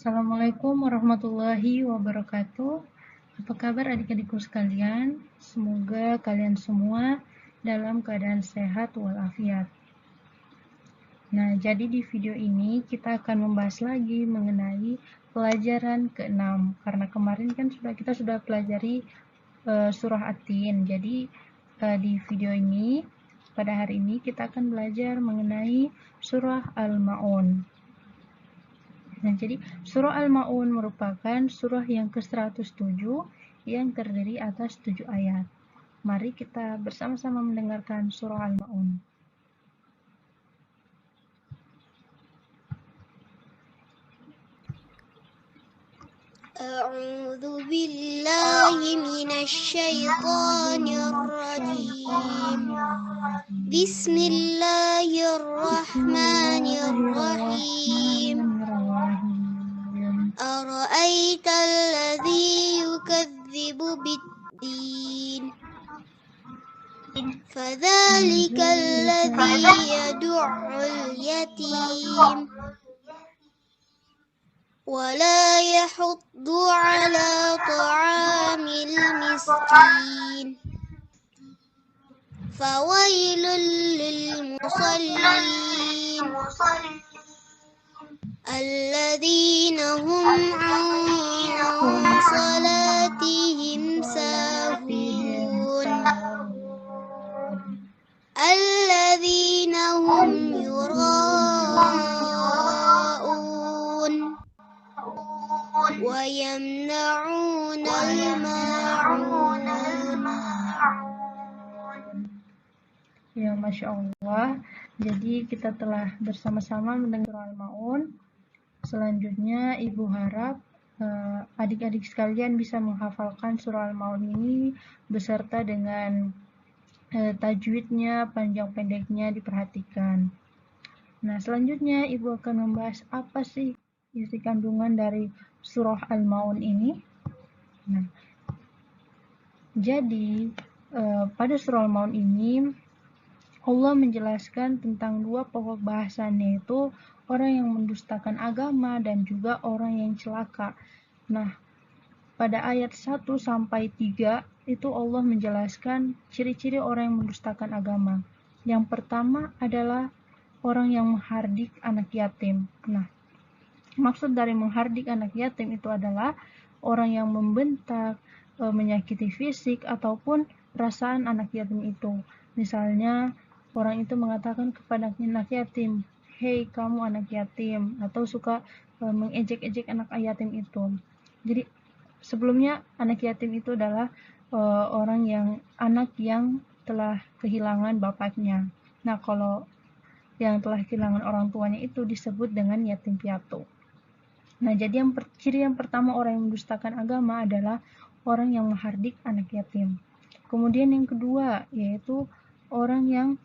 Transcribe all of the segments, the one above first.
Assalamualaikum warahmatullahi wabarakatuh. Apa kabar adik-adikku sekalian? Semoga kalian semua dalam keadaan sehat walafiat. Nah, jadi di video ini kita akan membahas lagi mengenai pelajaran ke-6. Karena kemarin kan kita sudah pelajari surah At-Tin. Jadi di video ini pada hari ini kita akan belajar mengenai surah Al-Ma'un. Nah, jadi surah Al-Ma'un merupakan surah yang ke-107 yang terdiri atas 7 ayat. Mari kita bersama-sama mendengarkan surah Al-Ma'un. أعوذ بالله من الشيطان الرجيم بسم الله الرحمن الرحيم أرأيت الذي يكذب بالدين فذلك الذي يدع اليتيم ولا يحض على طعام المسكين فويل للمصلين الذين هم عن صلاتهم ساهون الذين هم يراءون ويمنعون الماعون. Ya, Masya Allah. Jadi kita telah bersama-sama mendengar surah Al-Ma'un. Selanjutnya Ibu harap adik-adik sekalian bisa menghafalkan surah Al-Ma'un ini beserta dengan tajwidnya, panjang pendeknya diperhatikan. Nah, selanjutnya Ibu akan membahas apa sih isi kandungan dari surah Al-Ma'un ini. Nah, jadi pada surah Al-Ma'un ini Allah menjelaskan tentang dua pokok bahasan, yaitu orang yang mendustakan agama dan juga orang yang celaka. Nah, pada ayat 1 sampai 3 itu Allah menjelaskan ciri-ciri orang yang mendustakan agama. Yang pertama adalah orang yang menghardik anak yatim. Nah, maksud dari menghardik anak yatim itu adalah orang yang membentak, menyakiti fisik ataupun perasaan anak yatim itu. Misalnya orang itu mengatakan kepada anak yatim, "Hei kamu anak yatim," atau suka mengejek-ejek anak yatim itu. Jadi sebelumnya anak yatim itu adalah anak yang telah kehilangan bapaknya. Nah, kalau yang telah kehilangan orang tuanya itu disebut dengan yatim piatu. Nah, jadi ciri yang pertama orang yang mendustakan agama adalah orang yang menghardik anak yatim. Kemudian yang kedua yaitu orang yang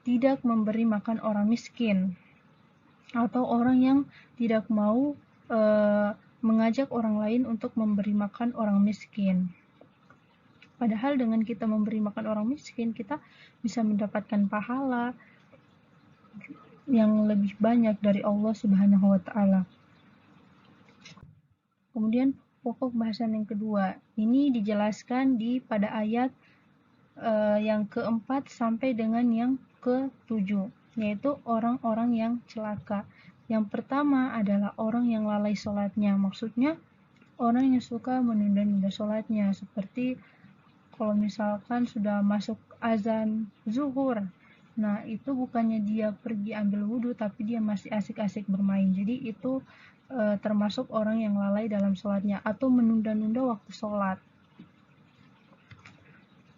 tidak memberi makan orang miskin, atau orang yang tidak mau mengajak orang lain untuk memberi makan orang miskin. Padahal dengan kita memberi makan orang miskin, kita bisa mendapatkan pahala yang lebih banyak dari Allah Subhanahu wa Ta'ala. Kemudian pokok bahasan yang kedua ini dijelaskan pada ayat yang keempat sampai dengan yang ke-7, yaitu orang-orang yang celaka. Yang pertama adalah orang yang lalai sholatnya, maksudnya orang yang suka menunda-nunda sholatnya, seperti kalau misalkan sudah masuk azan zuhur, nah itu bukannya dia pergi ambil wudhu, tapi dia masih asik-asik bermain. Jadi itu termasuk orang yang lalai dalam sholatnya atau menunda-nunda waktu sholat.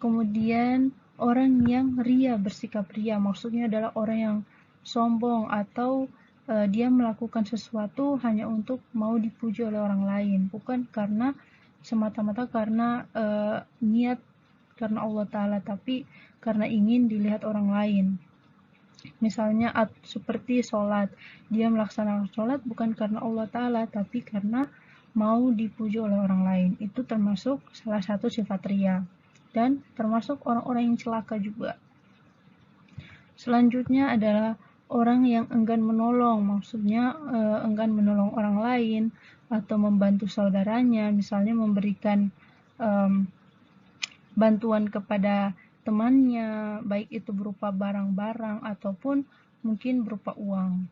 Kemudian orang yang ria, bersikap ria, maksudnya adalah orang yang sombong atau dia melakukan sesuatu hanya untuk mau dipuji oleh orang lain, bukan karena semata-mata karena niat karena Allah Ta'ala, tapi karena ingin dilihat orang lain. Misalnya seperti sholat, dia melaksanakan sholat bukan karena Allah Ta'ala, tapi karena mau dipuji oleh orang lain. Itu termasuk salah satu sifat ria, dan termasuk orang-orang yang celaka juga. Selanjutnya adalah orang yang enggan menolong, maksudnya enggan menolong orang lain, atau membantu saudaranya, misalnya memberikan bantuan kepada temannya, baik itu berupa barang-barang ataupun mungkin berupa uang.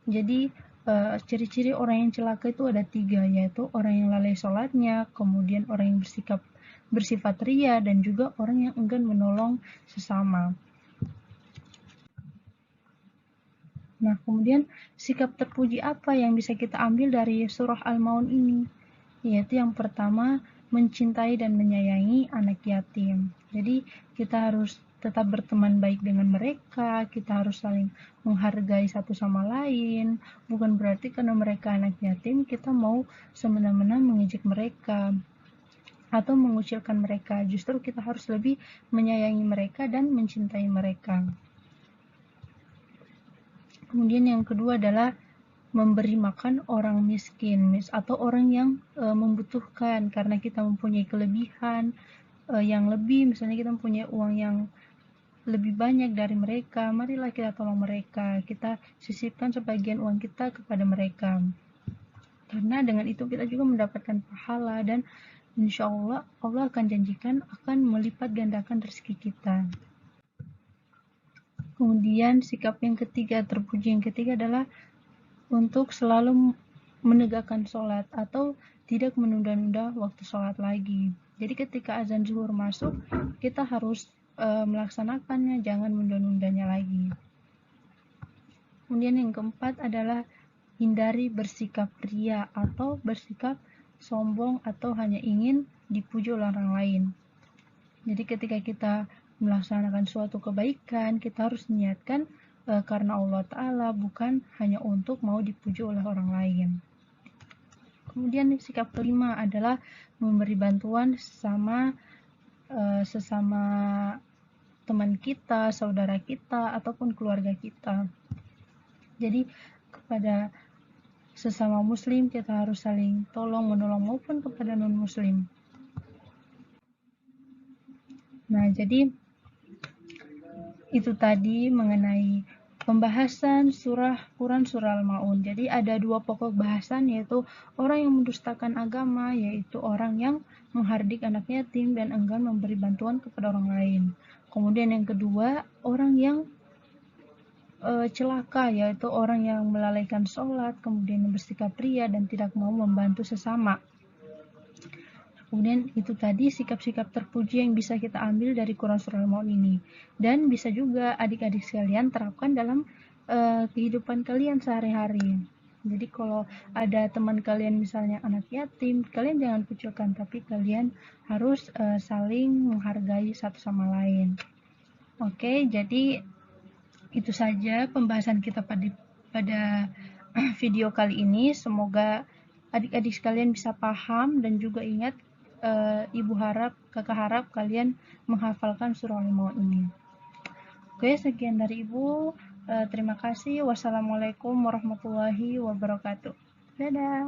Jadi ciri-ciri orang yang celaka itu ada 3, yaitu orang yang lalai sholatnya, kemudian orang yang bersifat ria, dan juga orang yang enggan menolong sesama. Nah, kemudian sikap terpuji apa yang bisa kita ambil dari surah Al-Maun ini? Yaitu yang pertama, mencintai dan menyayangi anak yatim. Jadi kita harus tetap berteman baik dengan mereka, kita harus saling menghargai satu sama lain. Bukan berarti karena mereka anak yatim kita mau semena-mena mengejek mereka atau mengucilkan mereka. Justru kita harus lebih menyayangi mereka dan mencintai mereka. Kemudian yang kedua adalah memberi makan orang miskin atau orang yang membutuhkan, karena kita mempunyai kelebihan yang lebih, misalnya kita mempunyai uang yang lebih banyak dari mereka, marilah kita tolong mereka, kita sisipkan sebagian uang kita kepada mereka, karena dengan itu kita juga mendapatkan pahala dan insya Allah Allah akan janjikan akan melipat gandakan rezeki kita. Kemudian sikap yang ketiga, terpuji yang ketiga adalah untuk selalu menegakkan sholat atau tidak menunda-nunda waktu sholat lagi. Jadi ketika azan zuhur masuk, kita harus melaksanakannya, jangan menunda-nundanya lagi. Kemudian yang keempat adalah hindari bersikap ria atau bersikap sombong atau hanya ingin dipuji oleh orang lain. Jadi ketika kita melaksanakan suatu kebaikan, kita harus niatkan karena Allah Ta'ala, bukan hanya untuk mau dipuji oleh orang lain. Kemudian sikap kelima adalah memberi bantuan sesama teman kita, saudara kita, ataupun keluarga kita. Jadi kepada sesama muslim kita harus saling tolong menolong maupun kepada non-muslim. Nah, jadi itu tadi mengenai pembahasan Quran surah Al-Maun. Jadi ada 2 pokok bahasan, yaitu orang yang mendustakan agama, yaitu orang yang menghardik anak yatim dan enggan memberi bantuan kepada orang lain. Kemudian yang kedua, orang yang celaka, yaitu orang yang melalaikan sholat, kemudian bersikap ria dan tidak mau membantu sesama. Kemudian itu tadi sikap-sikap terpuji yang bisa kita ambil dari Quran surah Al-Maun ini, dan bisa juga adik-adik sekalian terapkan dalam kehidupan kalian sehari-hari. Jadi kalau ada teman kalian misalnya anak yatim, kalian jangan kucilkan, tapi kalian harus saling menghargai satu sama lain. Oke, jadi itu saja pembahasan kita pada video kali ini. Semoga adik-adik sekalian bisa paham dan juga ingat, kakak harap kalian menghafalkan surah Al-Maun ini. Oke, sekian dari Ibu. Terima kasih. Wassalamualaikum warahmatullahi wabarakatuh. Dadah.